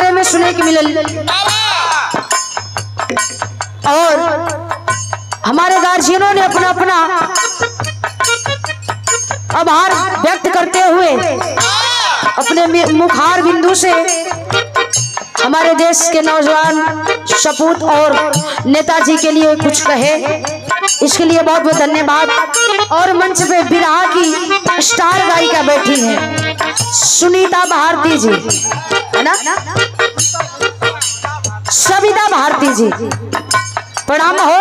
बारे में सुने के मिलल और हमारे गार्जियनों ने अपना अपना आभार व्यक्त करते हुए अपने मुखार बिंदु से हमारे देश के नौजवान सपूत और नेताजी के लिए कुछ कहे, इसके लिए बहुत बहुत धन्यवाद। और मंच पे विरहा की स्टार गायिका बैठी हैं सुनीता भारती जी, है ना, सविता भारती जी, प्रणाम हो।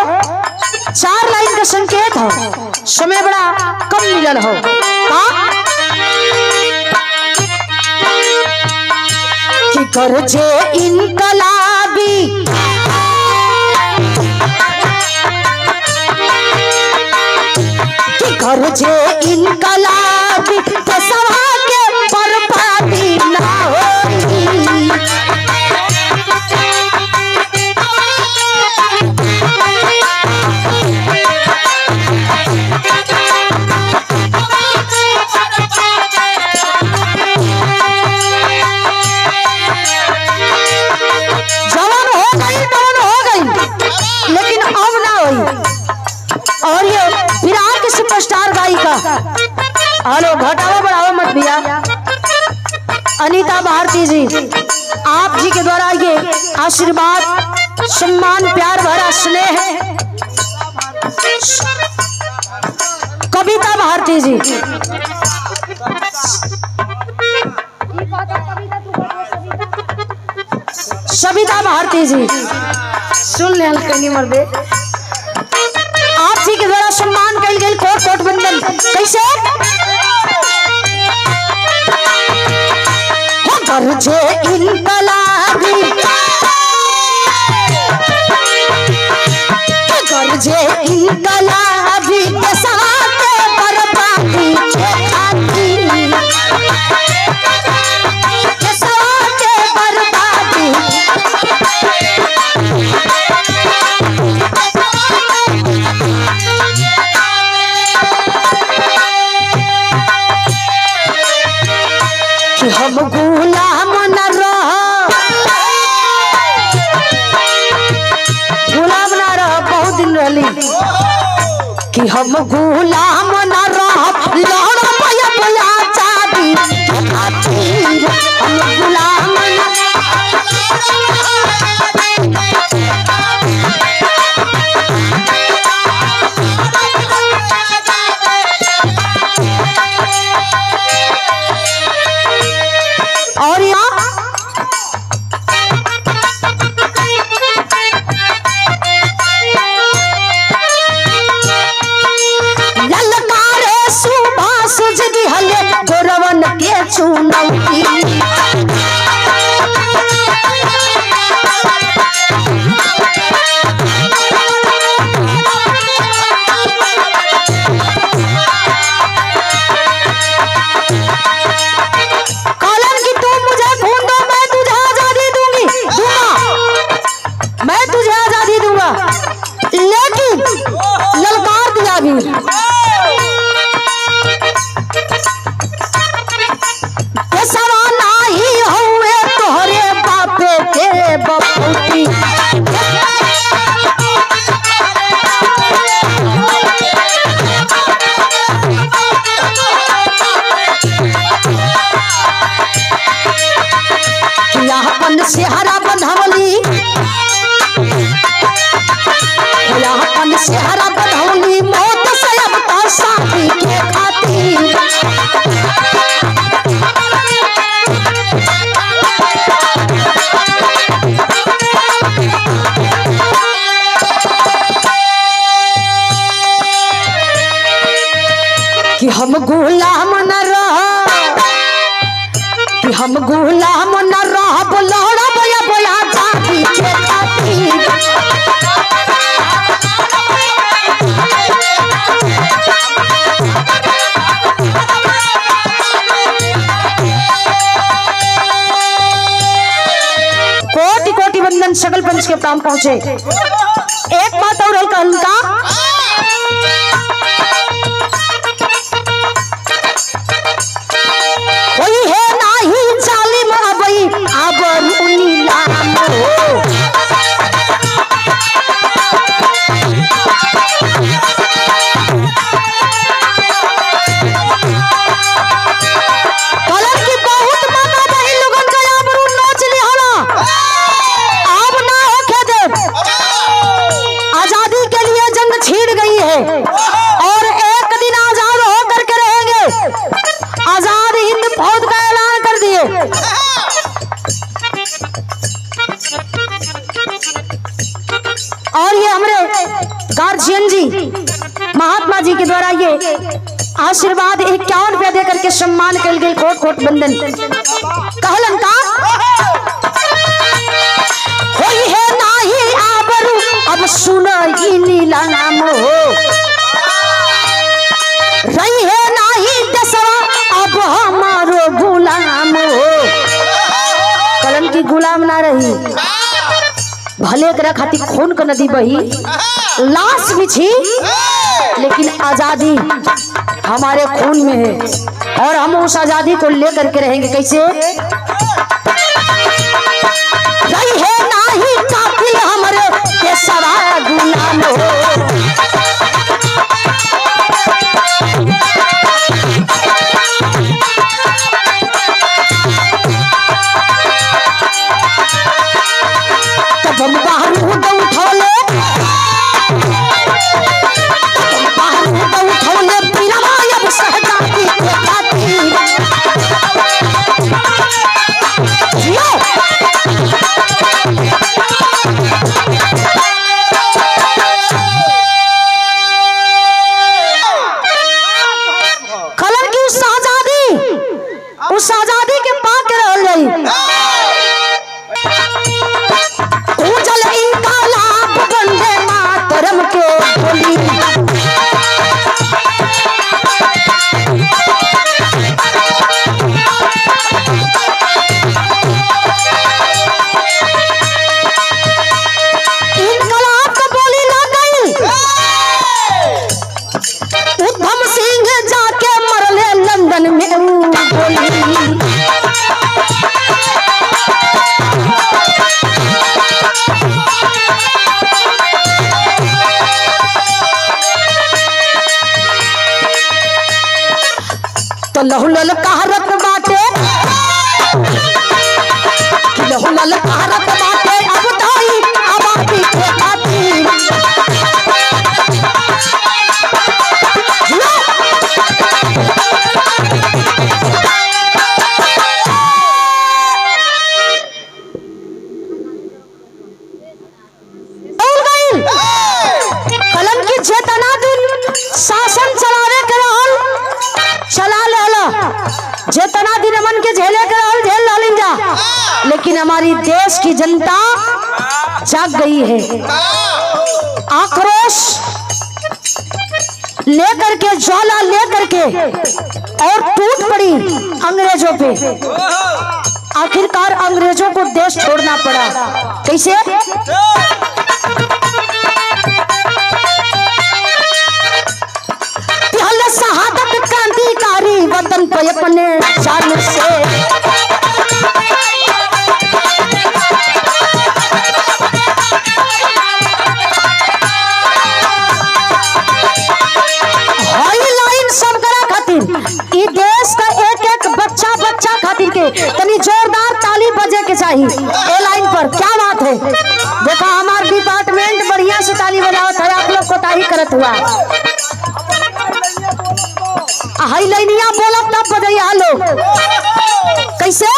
4 लाइन का संकेत हो, समय बड़ा कम मिलल हो। कि गरजे इनकलाबी कि गरजे इनकलाबी सभा के बर्बादी ना होगी। और ये विराट की सुपरस्टार गायिका, हेलो घटावा बढ़ावा मत भैया, अनीता भारती जी, आप जी के द्वारा ये आशीर्वाद सम्मान प्यार भरा स्नेह कविता भारती जी, सविता भारती जी, सुन ले हल्के मर्दे, आप जी के द्वारा सम्मान कल गई कोट कोट बंधन कैसे हो गरजे इनकलाबी गरजे इनकलाबी साथे बर्बादी खाती साथे बर्बादी हम गुलाम न रह, गुलाम न रह, बहुत दिन रहली कि हम गुलाम न रह, लड़ पया पया चाबी खातिर हम गुलाम और ललकारे सुबह सुज दिहले गोरवन के चुनौती लेकिन ललकार दिया भी सवाना ही हुए तोहरे बापे के बपूती अपन से हरा बंधवली अपन से हरा बंधवली मौत से अब तो साथी के खातिर कि हम गुलाम न रह, कि हम गुलाम न रह, बोला बोया बोया जाती के खातिर कोटि कोटि वंदन सकल पंच के प्राण पहुंचे। एक बात और हल्का हल्का कोई है नाही जालिम अबई आबर उनी गार्जियन जी महात्मा जी के द्वारा ये आशीर्वाद 51 रुपया दे करके सम्मान कर गई। कोट कोट बंदन कहलन का होई है नाही आबरू अब सुनो ई नीलाम हो रही है नाही दसवा अब हमारो गुलाम हो। कलम की गुलाम ना रही भले करा खातिर खून का नदी बही लाश बिछी लेकिन आजादी हमारे खून में है और हम उस आजादी को लेकर के रहेंगे। कैसे रही है नाही कातिल हमारे के सवा गुलाम हो। तब हम बारूद उठौले पिलवायब शहजादी के खातिर कलर की उस आजादी के पाक रहल जाई उजल इनकलाब वंदे मातरम के बोली इनकलाब का बोली लग गई। उधम सिंह जाके मरले लंदन में बोली तो लहुलल कहरत बाटे लहुलल कहरत बाटे अब दाई आबादी के खातिर कलम की जेतना दिन शासन चलावे के रहल चला लेला जेतना दिन मन के झेले के रहल झेल लालिन जा लेकिन हमारी देश की जनता जाग गई है। आक्रोश लेकर के ज्वाला लेकर के और टूट पड़ी अंग्रेजों पे। आखिरकार अंग्रेजों को देश छोड़ना पड़ा। कैसे शहादत क्रांतिकारी वतन पे अपने जान से हाई लाइन सब करा खातिर ई देश का एक एक बच्चा खातिर के तनी जोरदार ताली बजे के चाहिए। ए लाइन पर क्या बात है। देखा हमार डिपार्टमेंट बढ़िया से ताली बजावत है आप लोग कोताही करत हुआ हाई लाइनिया बोलब तब बजैया लोग। कैसे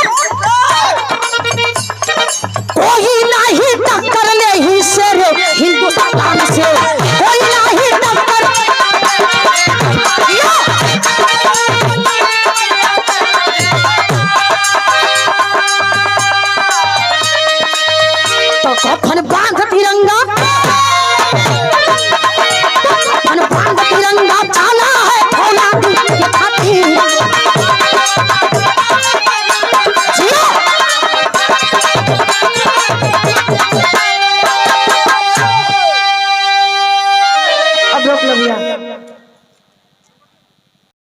कोई नहीं टक्कर ले ही शेर हिंदुस्तान से कोई नहीं टक्कर